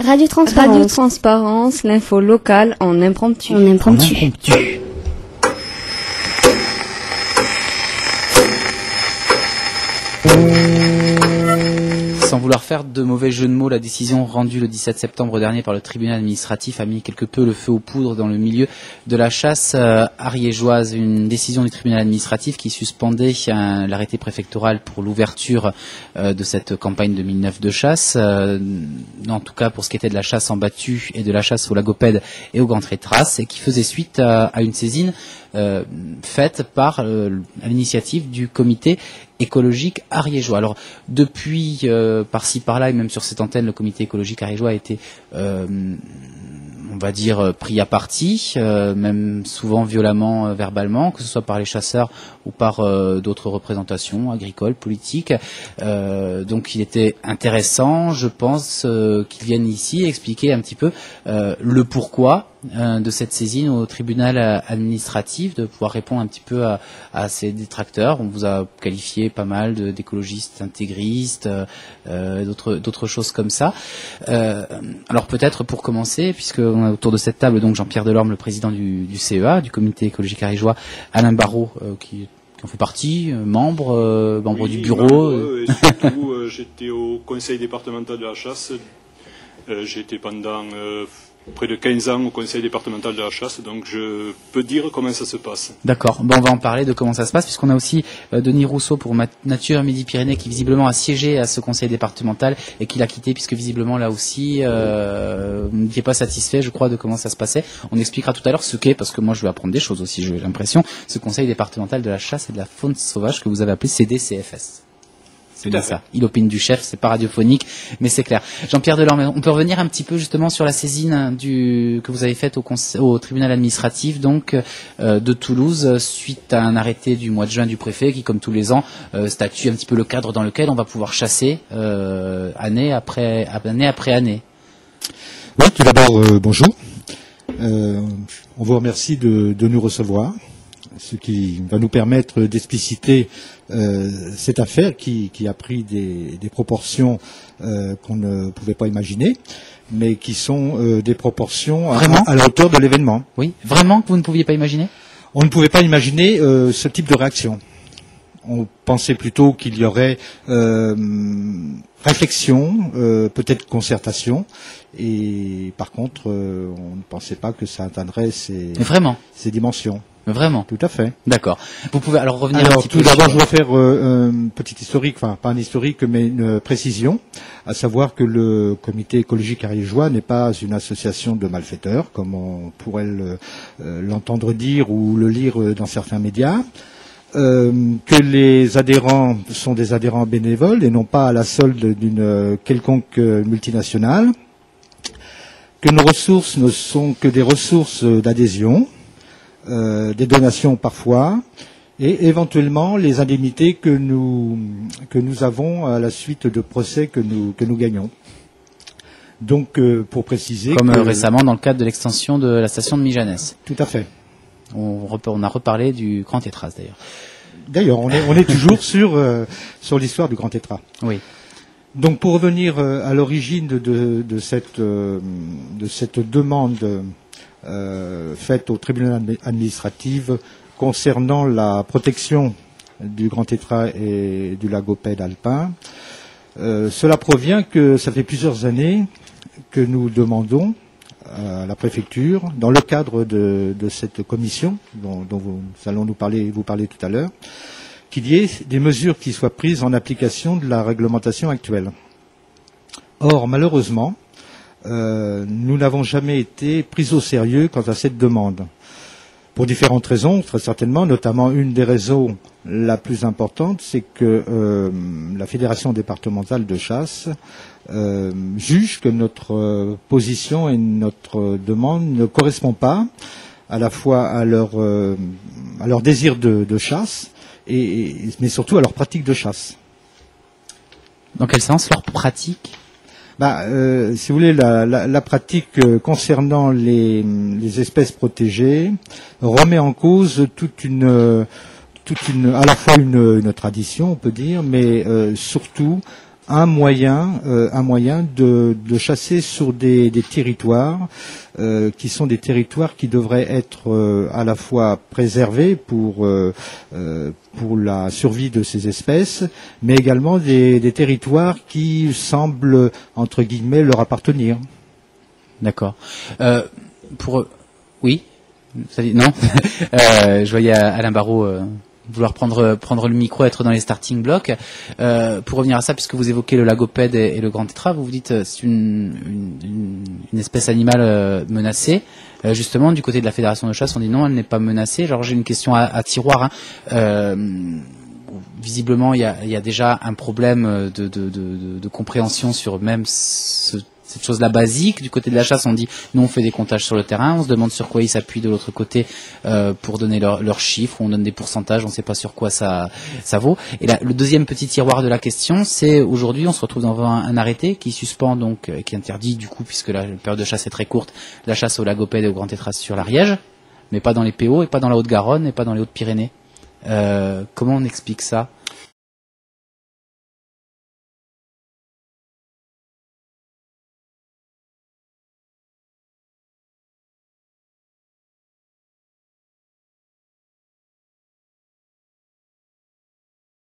Radio Transparence. Radio Transparence, l'info locale en impromptu. En impromptu. Sans vouloir faire de mauvais jeu de mots, la décision rendue le 17 septembre dernier par le tribunal administratif a mis quelque peu le feu aux poudres dans le milieu de la chasse ariégeoise. Une décision du tribunal administratif qui suspendait l'arrêté préfectoral pour l'ouverture de cette campagne 2009 de chasse, en tout cas pour ce qui était de la chasse en battue et de la chasse au lagopède et au grand trait-trace, et qui faisait suite à une saisine faite à l'initiative du comité écologique ariégeois. Alors depuis par-ci par-là et même sur cette antenne, le comité écologique ariégeois a été on va dire pris à partie, même souvent violemment verbalement, que ce soit par les chasseurs ou par d'autres représentations agricoles, politiques. Donc il était intéressant, je pense, qu'ils viennent ici expliquer un petit peu le pourquoi de cette saisine au tribunal administratif, de pouvoir répondre un petit peu à ces détracteurs. On vous a qualifié pas mal d'écologistes intégristes, d'autres choses comme ça. Alors peut-être pour commencer, puisque on a autour de cette table donc Jean-Pierre Delorme, le président du CEA, du comité écologique ariégeois, Alain Barraud, qui en fait partie, membre Oui, du bureau. Et surtout, j'étais au conseil départemental de la chasse. J'ai été pendant près de 15 ans au conseil départemental de la chasse, donc je peux dire comment ça se passe. D'accord, on va en parler de comment ça se passe, puisqu'on a aussi Denis Rousseau pour Nature Midi-Pyrénées qui visiblement a siégé à ce conseil départemental et qui l'a quitté, puisque visiblement là aussi n'était pas satisfait, je crois, de comment ça se passait. On expliquera tout à l'heure ce qu'est, parce que moi je vais apprendre des choses aussi, j'ai l'impression, ce conseil départemental de la chasse et de la faune sauvage que vous avez appelé CDCFS. C'est bien ça. Il opine du chef, c'est pas radiophonique, mais c'est clair. Jean-Pierre Delorme, on peut revenir un petit peu justement sur la saisine que vous avez faite au tribunal administratif donc de Toulouse suite à un arrêté du mois de juin du préfet qui, comme tous les ans, statue un petit peu le cadre dans lequel on va pouvoir chasser année après année. Oui, tout d'abord, bonjour. On vous remercie de nous recevoir, ce qui va nous permettre d'expliciter cette affaire qui a pris des proportions qu'on ne pouvait pas imaginer, mais qui sont des proportions à la hauteur de l'événement. Oui, vraiment que vous ne pouviez pas imaginer ? On ne pouvait pas imaginer ce type de réaction. On pensait plutôt qu'il y aurait réflexion, peut-être concertation, et par contre, on ne pensait pas que ça atteindrait ces dimensions. Vraiment. Tout à fait. D'accord. Vous pouvez alors revenir un petit peu. Tout d'abord, je dois faire un petit historique, enfin pas un historique, mais une précision, à savoir que le comité écologique ariégeois n'est pas une association de malfaiteurs, comme on pourrait l'entendre dire ou le lire dans certains médias. Que les adhérents sont des adhérents bénévoles et non pas à la solde d'une quelconque multinationale, que nos ressources ne sont que des ressources d'adhésion, des donations parfois, et éventuellement les indemnités que nous avons à la suite de procès que nous gagnons. Donc, pour préciser... Comme récemment dans le cadre de l'extension de la station de Mijanès. Tout à fait. On a reparlé du Grand Tétras d'ailleurs. D'ailleurs, on est toujours sur l'histoire du Grand Tétras. Oui. Donc pour revenir à l'origine de cette demande faite au tribunal administratif concernant la protection du Grand Tétras et du lagopède alpin, cela provient que ça fait plusieurs années que nous demandons à la préfecture, dans le cadre de cette commission dont nous allons vous parler tout à l'heure, qu'il y ait des mesures qui soient prises en application de la réglementation actuelle. Or, malheureusement, nous n'avons jamais été pris au sérieux quant à cette demande. Pour différentes raisons, très certainement, notamment une des raisons la plus importante, c'est que la Fédération départementale de chasse juge que notre position et notre demande ne correspondent pas à la fois à leur désir de chasse, mais surtout à leur pratique de chasse. Dans quel sens leur pratique ? Si vous voulez, la pratique concernant les espèces protégées remet en cause à la fois une tradition, on peut dire, mais surtout un moyen de chasser sur des territoires qui sont des territoires qui devraient être à la fois préservés pour la survie de ces espèces, mais également des territoires qui semblent entre guillemets leur appartenir. D'accord. Oui. Non. Je voyais Alain Barraud vouloir prendre le micro, être dans les starting blocks. Pour revenir à ça, puisque vous évoquez le lagopède et le grand tétra, vous dites c'est une espèce animale menacée. Justement, du côté de la Fédération de chasse, on dit non, elle n'est pas menacée. Alors j'ai une question à tiroir. Visiblement, il y a déjà un problème de compréhension sur même cette chose-là basique. Du côté de la chasse, on dit nous on fait des comptages sur le terrain, on se demande sur quoi ils s'appuient de l'autre côté pour donner leurs chiffres, on donne des pourcentages, on ne sait pas sur quoi ça vaut. Et là, le deuxième petit tiroir de la question, c'est aujourd'hui on se retrouve dans un arrêté qui suspend donc, qui interdit du coup, puisque la période de chasse est très courte, la chasse au lagopède et au grand tétras sur l'Ariège, mais pas dans les PO et pas dans la Haute-Garonne et pas dans les Hautes-Pyrénées. Comment on explique ça ?